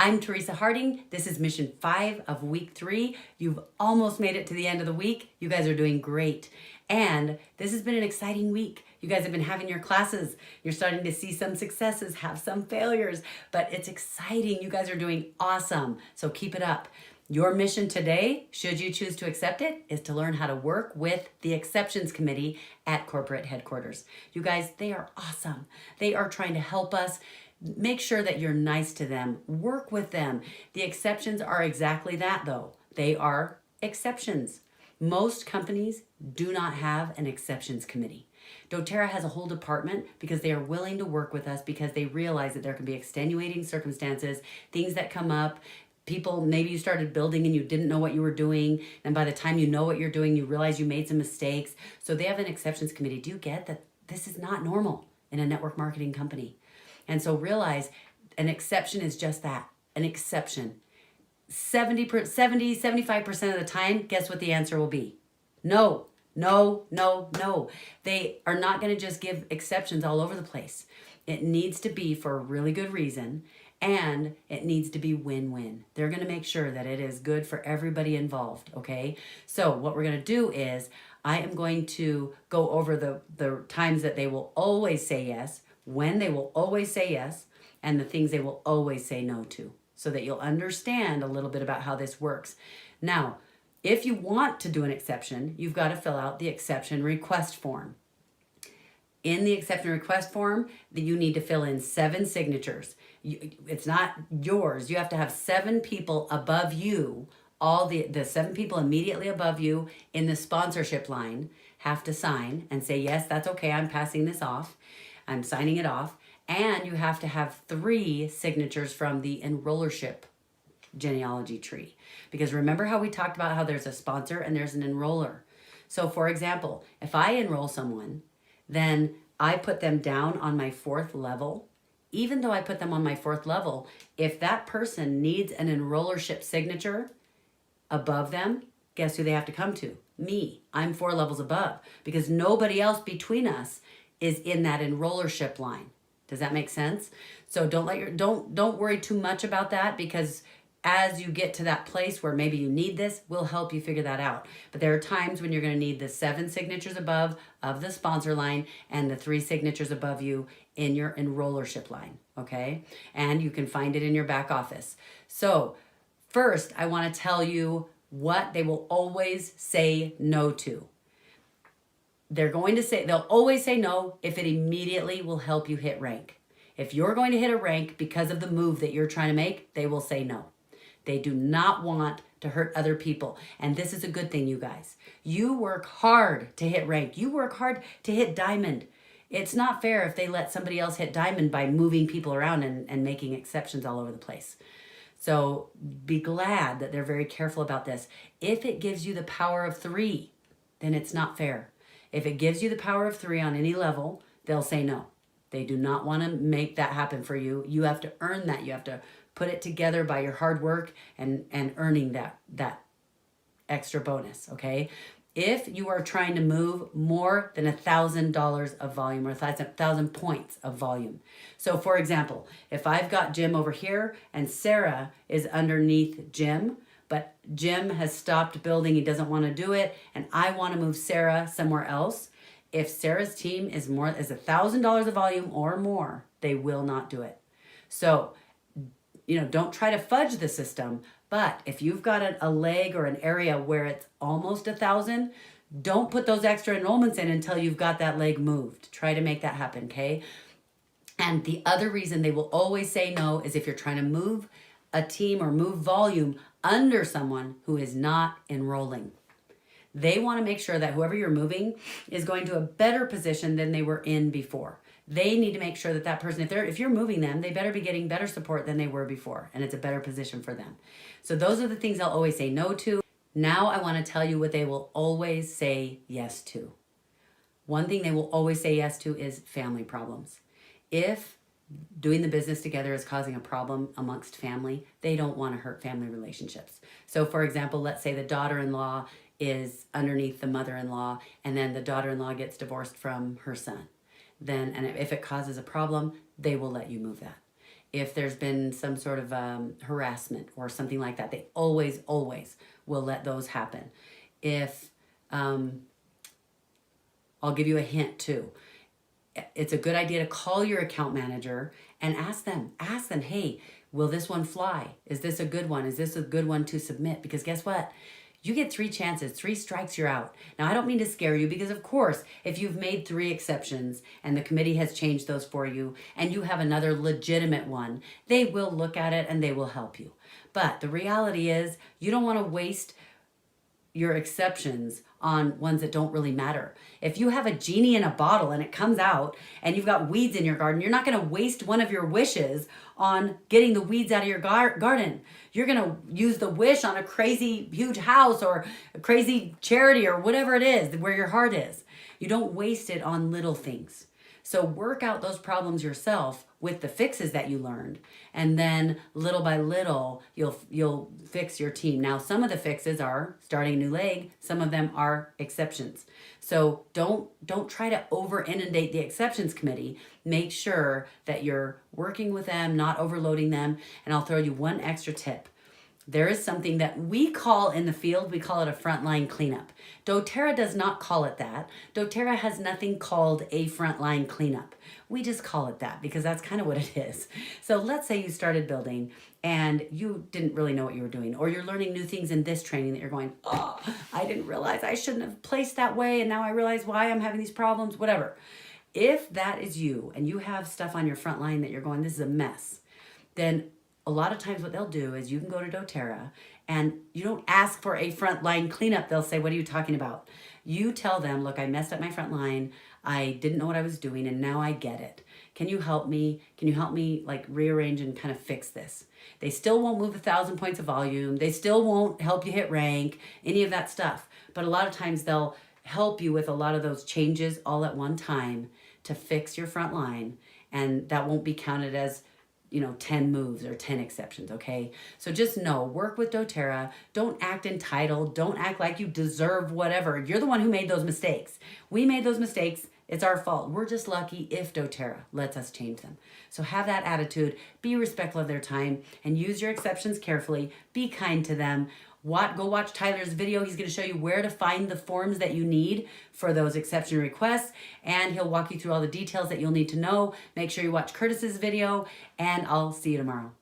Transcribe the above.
I'm Teresa Harding. This is mission 5 of week 3. You've almost made it to the end of the week. You guys are doing great. And this has been an exciting week. You guys have been having your classes. You're starting to see some successes, have some failures, but it's exciting. You guys are doing awesome. So keep it up. Your mission today, should you choose to accept it, is to learn how to work with the exceptions committee at corporate headquarters. You guys, they are awesome. They are trying to help us. Make sure that you're nice to them. Work with them. The exceptions are exactly that, though. They are exceptions. Most companies do not have an exceptions committee. doTERRA has a whole department because they are willing to work with us because they realize that there can be extenuating circumstances, things that come up. People, maybe you started building and you didn't know what you were doing. And by the time you know what you're doing, you realize you made some mistakes. So they have an exceptions committee. Do you get that this is not normal in a network marketing company? And so realize an exception is just that, an exception. 75% of the time, guess what the answer will be? No, no, no, no. They are not going to just give exceptions all over the place. It needs to be for a really good reason, and it needs to be win-win. They're going to make sure that it is good for everybody involved, okay? So what we're going to do is I am going to go over the times that they will always say yes, when they will always say yes, and the things they will always say no to, so that you'll understand a little bit about how this works. Now, if you want to do an exception, you've got to fill out the exception request form. In the exception request form, you need to fill in 7 signatures. It's not yours. You have to have 7 people above you. All the 7 people immediately above you in the sponsorship line have to sign and say, yes, that's okay, I'm passing this off. I'm signing it off. And you have to have 3 signatures from the enrollership genealogy tree. Because remember how we talked about how there's a sponsor and there's an enroller. So for example, if I enroll someone, then I put them down on my 4th level. Even though I put them on my 4th level, if that person needs an enrollership signature above them, guess who they have to come to? Me. I'm 4 levels above because nobody else between us is in that enrollership line. Does that make sense? So don't worry too much about that, because as you get to that place where maybe you need this, we'll help you figure that out. But there are times when you're going to need the 7 signatures above of the sponsor line and the 3 signatures above you in your enrollership line, okay? And you can find it in your back office. So first, I want to tell you what they will always say no to. They'll always say no if it immediately will help you hit rank. If you're going to hit a rank because of the move that you're trying to make, they will say no. They do not want to hurt other people. And this is a good thing, you guys. You work hard to hit rank. You work hard to hit diamond. It's not fair if they let somebody else hit diamond by moving people around and making exceptions all over the place. So be glad that they're very careful about this. If it gives you the power of 3, then it's not fair. If it gives you the power of 3 on any level, they'll say no. They do not want to make that happen for you. You have to earn that. You have to put it together by your hard work and earning that extra bonus, okay? If you are trying to move more than $1,000 of volume or 1,000 points of volume. So for example, if I've got Jim over here and Sarah is underneath Jim, but Jim has stopped building, he doesn't want to do it, and I want to move Sarah somewhere else, if Sarah's team is $1,000 of volume or more, they will not do it. So, don't try to fudge the system, but if you've got a leg or an area where it's almost 1,000, don't put those extra enrollments in until you've got that leg moved. Try to make that happen, okay? And the other reason they will always say no is if you're trying to move a team or move volume under someone who is not enrolling. They want to make sure that whoever you're moving is going to a better position than they were in before. They need to make sure that that person, if you're moving them, they better be getting better support than they were before, and it's a better position for them. So those are the things they'll always say no to. Now I want to tell you what they will always say yes to. One thing they will always say yes to is family problems. If doing the business together is causing a problem amongst family, they don't want to hurt family relationships. So for example, let's say the daughter-in-law is underneath the mother-in-law, and then the daughter-in-law gets divorced from her son. And if it causes a problem, they will let you move that. if there's been some sort of harassment or something like that. They always will let those happen. If, I'll give you a hint too. It's a good idea to call your account manager and ask them, hey, will this one fly? Is this a good one? Is this a good one to submit? Because guess what? You get 3 chances, 3 strikes, you're out. Now, I don't mean to scare you because, of course, if you've made 3 exceptions and the committee has changed those for you and you have another legitimate one, they will look at it and they will help you. But the reality is you don't want to waste your exceptions on ones that don't really matter. If you have a genie in a bottle and it comes out and you've got weeds in your garden, you're not going to waste one of your wishes on getting the weeds out of your garden. You're going to use the wish on a crazy huge house or a crazy charity or whatever it is where your heart is. You don't waste it on little things. So work out those problems yourself with the fixes that you learned, and then little by little you'll fix your team. Now, some of the fixes are starting a new leg, some of them are exceptions. So don't try to over inundate the exceptions committee. Make sure that you're working with them, not overloading them. And I'll throw you one extra tip. There is something that we call in the field, we call it a frontline cleanup. doTERRA does not call it that. doTERRA has nothing called a frontline cleanup. We just call it that because that's kind of what it is. So let's say you started building and you didn't really know what you were doing, or you're learning new things in this training that you're going, oh, I didn't realize I shouldn't have placed that way, and now I realize why I'm having these problems, whatever. If that is you and you have stuff on your front line that you're going, this is a mess, then a lot of times what they'll do is you can go to doTERRA and you don't ask for a frontline cleanup. They'll say, what are you talking about? You tell them, look, I messed up my front line. I didn't know what I was doing and now I get it. Can you help me? Can you help me like rearrange and kind of fix this? They still won't move 1,000 points of volume. They still won't help you hit rank, any of that stuff. But a lot of times they'll help you with a lot of those changes all at one time to fix your front line. And that won't be counted as 10 moves or 10 exceptions, okay? So just know, work with doTERRA. Don't act entitled. Don't act like you deserve whatever. You're the one who made those mistakes. We made those mistakes. It's our fault. We're just lucky if doTERRA lets us change them. So have that attitude. Be respectful of their time and use your exceptions carefully. Be kind to them. Go watch Tyler's video. He's going to show you where to find the forms that you need for those exception requests, and he'll walk you through all the details that you'll need to know. Make sure you watch Curtis's video, and I'll see you tomorrow.